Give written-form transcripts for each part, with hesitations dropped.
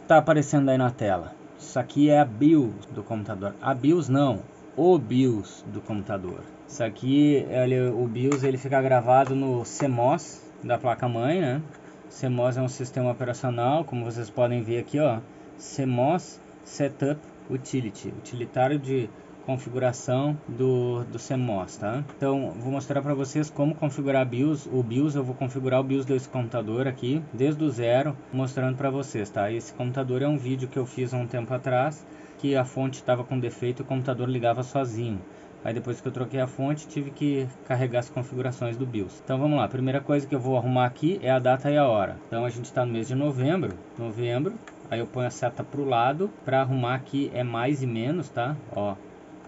está aparecendo aí na tela? Isso aqui é a BIOS do computador. A BIOS não, o BIOS do computador. Isso aqui, o BIOS, ele fica gravado no CMOS da placa-mãe, né? CMOS é um sistema operacional, como vocês podem ver aqui, ó. CMOS Setup Utility, utilitário de configuração do CMOS, tá? Então, vou mostrar para vocês como configurar o BIOS. Eu vou configurar o BIOS desse computador aqui, desde o zero, mostrando para vocês, tá? Esse computador é um vídeo que eu fiz há um tempo atrás, que a fonte estava com defeito e o computador ligava sozinho. Aí depois que eu troquei a fonte, tive que carregar as configurações do BIOS. Então vamos lá, a primeira coisa que eu vou arrumar aqui é a data e a hora. Então a gente está no mês de novembro, aí eu ponho a seta para o lado, para arrumar aqui é mais e menos, tá? Ó,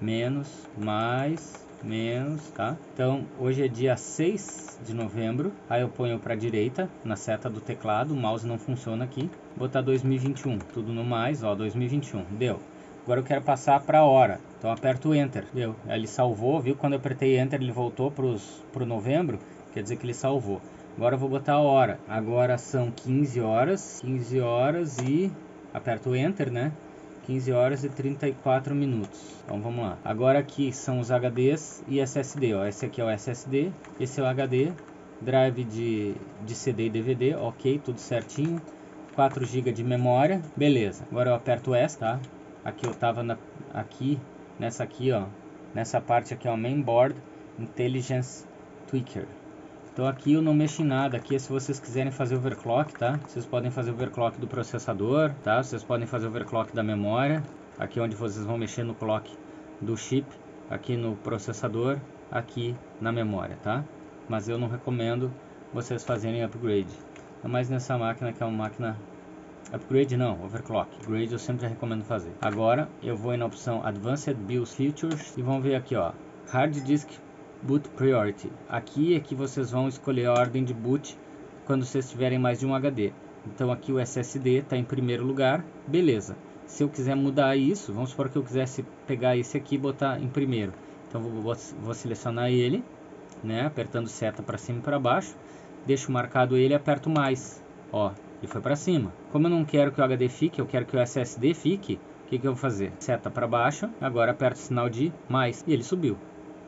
menos, mais, menos, tá? Então hoje é dia 6 de novembro, aí eu ponho para a direita, na seta do teclado, o mouse não funciona aqui. Botar 2021, tudo no mais, ó, 2021, deu. Agora eu quero passar para a hora, então aperto Enter, deu. Ele salvou, viu? Quando eu apertei Enter ele voltou pro novembro, quer dizer que ele salvou. Agora eu vou botar a hora, agora são 15 horas e aperto Enter, né? 15 horas e 34 minutos. Então vamos lá. Agora aqui são os HDs e SSD, ó. Esse aqui é o SSD, esse é o HD, drive de CD e DVD, ok, tudo certinho. 4 GB de memória, beleza. Agora eu aperto S, tá? Aqui eu tava nessa aqui, ó, nessa parte aqui, ó, Mainboard Intelligence Tweaker. Então aqui eu não mexo em nada, aqui é se vocês quiserem fazer overclock, tá? Vocês podem fazer overclock do processador, tá? Vocês podem fazer overclock da memória, aqui onde vocês vão mexer no clock do chip, aqui no processador, aqui na memória, tá? Mas eu não recomendo vocês fazerem upgrade. É mais nessa máquina, que é uma máquina... Upgrade não, overclock. Upgrade eu sempre recomendo fazer. Agora eu vou na opção Advanced BIOS Features e vão ver aqui, ó, Hard Disk Boot Priority. Aqui é que vocês vão escolher a ordem de boot quando vocês tiverem mais de um HD. Então aqui o SSD está em primeiro lugar, beleza. Se eu quiser mudar isso, vamos supor que eu quisesse pegar esse aqui e botar em primeiro. Então vou selecionar ele, né, apertando seta para cima e para baixo. Deixo marcado ele e aperto mais, ó, e foi para cima. Como eu não quero que o HD fique, eu quero que o SSD fique, o que eu vou fazer? Seta para baixo, agora aperto o sinal de mais e ele subiu,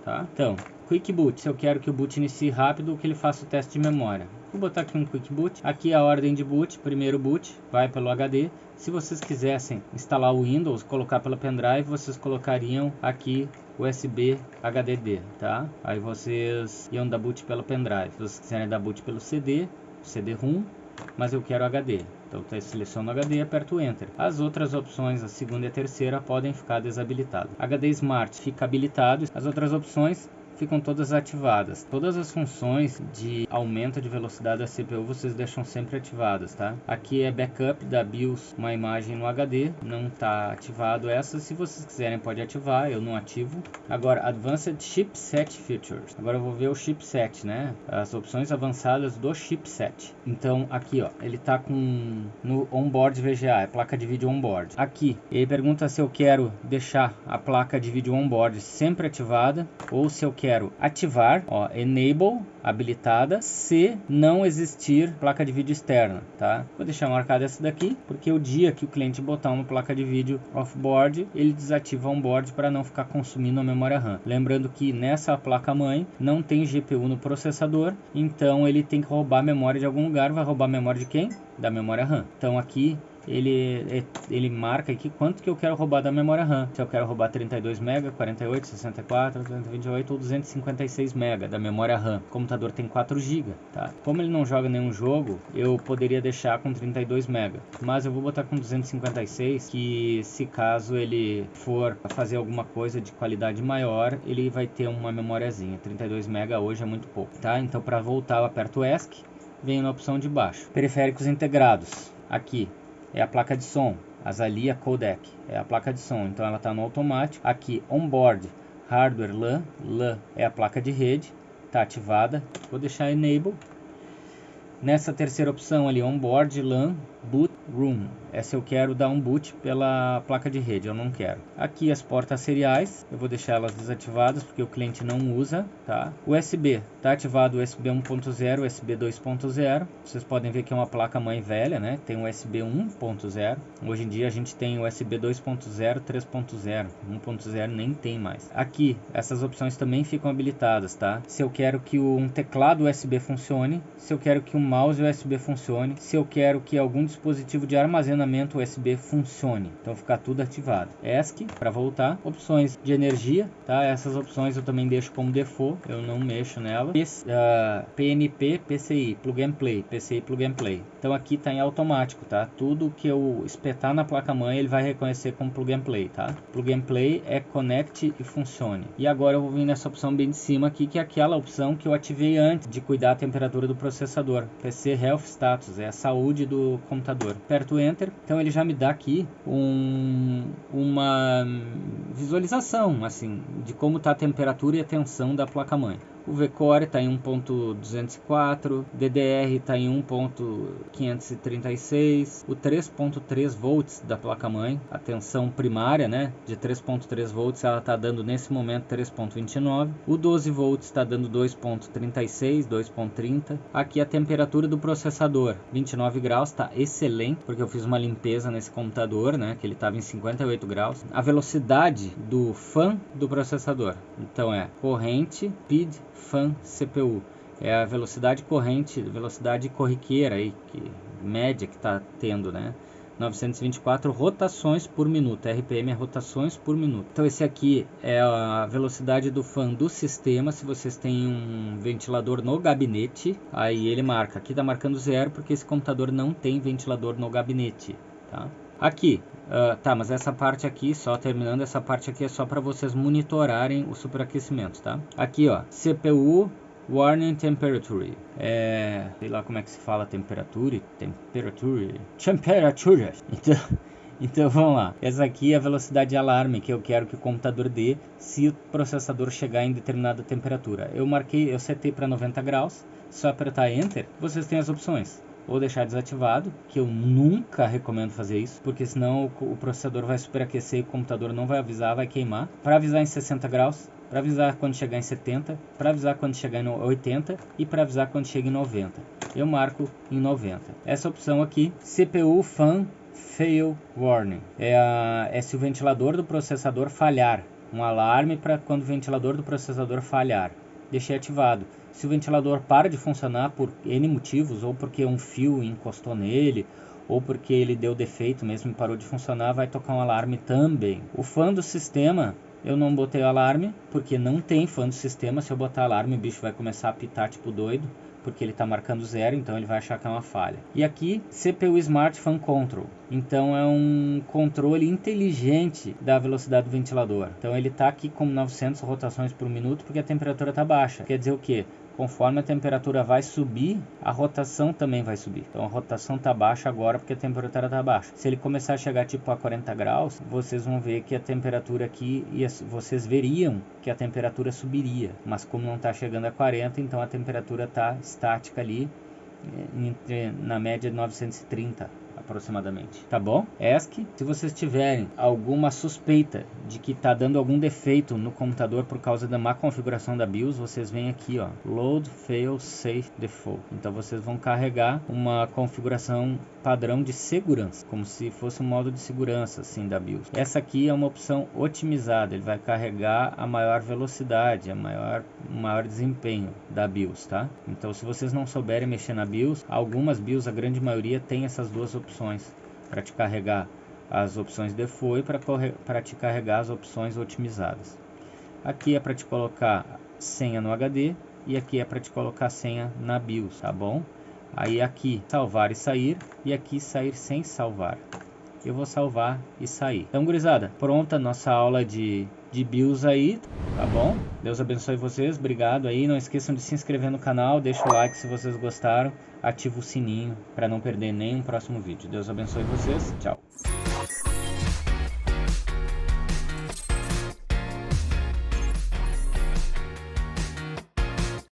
tá? Então, Quick Boot, se eu quero que o boot inicie rápido, que ele faça o teste de memória. Vou botar aqui um Quick Boot, aqui a ordem de boot, primeiro boot, vai pelo HD. Se vocês quisessem instalar o Windows, colocar pela pendrive, vocês colocariam aqui USB HDD, tá? Aí vocês iam dar boot pela pendrive. Se vocês quiserem dar boot pelo CD-ROM, mas eu quero HD. Então eu seleciono HD e aperto Enter. As outras opções, a segunda e a terceira, podem ficar desabilitadas. HD Smart fica habilitado, as outras opções ficam todas ativadas. Todas as funções de aumento de velocidade da CPU vocês deixam sempre ativadas, tá? Aqui é backup da BIOS, uma imagem no HD, não está ativado essa. Se vocês quiserem pode ativar, eu não ativo. Agora Advanced Chipset Features. Agora eu vou ver o chipset, né? As opções avançadas do chipset. Então aqui, ó, ele tá com no onboard VGA, é placa de vídeo onboard. Aqui ele pergunta se eu quero deixar a placa de vídeo onboard sempre ativada ou se eu quero ativar, ó, enable, habilitada, se não existir placa de vídeo externa, tá? Vou deixar marcada essa daqui, porque o dia que o cliente botar uma placa de vídeo off-board, ele desativa on-board para não ficar consumindo a memória RAM. Lembrando que nessa placa-mãe não tem GPU no processador, então ele tem que roubar a memória de algum lugar. Vai roubar a memória de quem? Da memória RAM. Então aqui ele marca aqui quanto que eu quero roubar da memória RAM. Se eu quero roubar 32 MB, 48, 64, 228 ou 256 MB da memória RAM. O computador tem 4 GB, tá? Como ele não joga nenhum jogo, eu poderia deixar com 32 MB, mas eu vou botar com 256, que se caso ele for fazer alguma coisa de qualidade maior, ele vai ter uma memóriazinha. 32 MB hoje é muito pouco, tá? Então para voltar eu aperto ESC, venho na opção de baixo. Periféricos integrados. Aqui é a placa de som, a Zalia Codec, é a placa de som, então ela está no automático. Aqui, onboard hardware LAN, LAN é a placa de rede, está ativada, vou deixar enable. Nessa terceira opção ali, onboard LAN boot room, é se eu quero dar um boot pela placa de rede, eu não quero. Aqui as portas seriais, eu vou deixar elas desativadas porque o cliente não usa, tá? USB, tá ativado o USB 1.0, USB 2.0. Vocês podem ver que é uma placa mãe velha, né? Tem o USB 1.0. Hoje em dia a gente tem o USB 2.0, 3.0, 1.0 nem tem mais. Aqui, essas opções também ficam habilitadas, tá? Se eu quero que um teclado USB funcione, se eu quero que um mouse USB funcione, se eu quero que algum dispositivo de armazenamento USB funcione. Então ficar tudo ativado. ESC para voltar. Opções de energia, tá? Essas opções eu também deixo como default, eu não mexo nela. PNP, PCI, Plug and Play, PCI Plug and Play. Então aqui está em automático, tá? Tudo que eu espetar na placa-mãe ele vai reconhecer como Plug and Play, tá? Plug and Play é Connect e Funcione. E agora eu vou vir nessa opção bem de cima aqui, que é aquela opção que eu ativei antes de cuidar da temperatura do processador. PC Health Status, é a saúde do computador. Aperto Enter, então ele já me dá aqui uma visualização assim de como está a temperatura e a tensão da placa-mãe. O V-Core está em 1.204, DDR está em 1.536, o 3.3 volts da placa-mãe, a tensão primária, né, de 3.3 volts, ela está dando nesse momento 3.29, o 12 volts está dando 2.36, 2.30, aqui a temperatura do processador, 29 graus, está excelente, porque eu fiz uma limpeza nesse computador, né, que ele estava em 58 graus, a velocidade do fan do processador, então é corrente, PID, fan CPU, é a velocidade corrente, velocidade corriqueira aí, média que está tendo, né? 924 rotações por minuto, RPM é rotações por minuto. Então esse aqui é a velocidade do fan do sistema. Se vocês têm um ventilador no gabinete, aí ele marca, aqui está marcando 0 porque esse computador não tem ventilador no gabinete, tá? Aqui, tá, mas essa parte aqui, só terminando, essa parte aqui é só para vocês monitorarem o superaquecimento, tá? Aqui, ó, CPU Warning Temperature, sei lá como é que se fala temperatura, então vamos lá, essa aqui é a velocidade de alarme que eu quero que o computador dê se o processador chegar em determinada temperatura. Eu setei para 90 graus, só apertar Enter, vocês têm as opções. Ou deixar desativado, que eu nunca recomendo fazer isso, porque senão o processador vai superaquecer e o computador não vai avisar, vai queimar. Para avisar em 60 graus, para avisar quando chegar em 70, para avisar quando chegar em 80 e para avisar quando chega em 90. Eu marco em 90. Essa opção aqui, CPU Fan Fail Warning, é se o ventilador do processador falhar, um alarme para quando o ventilador do processador falhar. Deixei ativado. Se o ventilador para de funcionar por N motivos, ou porque um fio encostou nele, ou porque ele deu defeito mesmo e parou de funcionar, vai tocar um alarme também. O fã do sistema, eu não botei o alarme, porque não tem fã do sistema. Se eu botar alarme, o bicho vai começar a pitar tipo doido, porque ele está marcando 0, então ele vai achar que é uma falha. E aqui, CPU Smart Fan Control. Então é um controle inteligente da velocidade do ventilador. Então ele está aqui com 900 rotações por minuto, porque a temperatura está baixa. Quer dizer o quê? Conforme a temperatura vai subir, a rotação também vai subir. Então a rotação está baixa agora porque a temperatura está baixa. Se ele começar a chegar tipo a 40 graus, vocês vão ver que a temperatura aqui, vocês veriam que a temperatura subiria. Mas como não está chegando a 40, então a temperatura está estática ali, na média de 930 aproximadamente, tá bom? ESC, se vocês tiverem alguma suspeita de que está dando algum defeito no computador por causa da má configuração da BIOS, vocês vêm aqui, ó, Load Fail Safe Default. Então vocês vão carregar uma configuração padrão de segurança, como se fosse um modo de segurança assim da BIOS. Essa aqui é uma opção otimizada, ele vai carregar a maior velocidade, o maior desempenho da BIOS, tá? Então se vocês não souberem mexer na BIOS, algumas BIOS, a grande maioria, tem essas duas opções para te carregar as opções default e para te carregar as opções otimizadas. Aqui é para te colocar senha no HD e aqui é para te colocar senha na BIOS, tá bom? Aí aqui salvar e sair, e aqui sair sem salvar. Eu vou salvar e sair. Então, gurizada, pronta nossa aula de BIOS aí, tá bom? Deus abençoe vocês, obrigado aí. Não esqueçam de se inscrever no canal, deixa o like se vocês gostaram, ativa o sininho para não perder nenhum próximo vídeo. Deus abençoe vocês, tchau.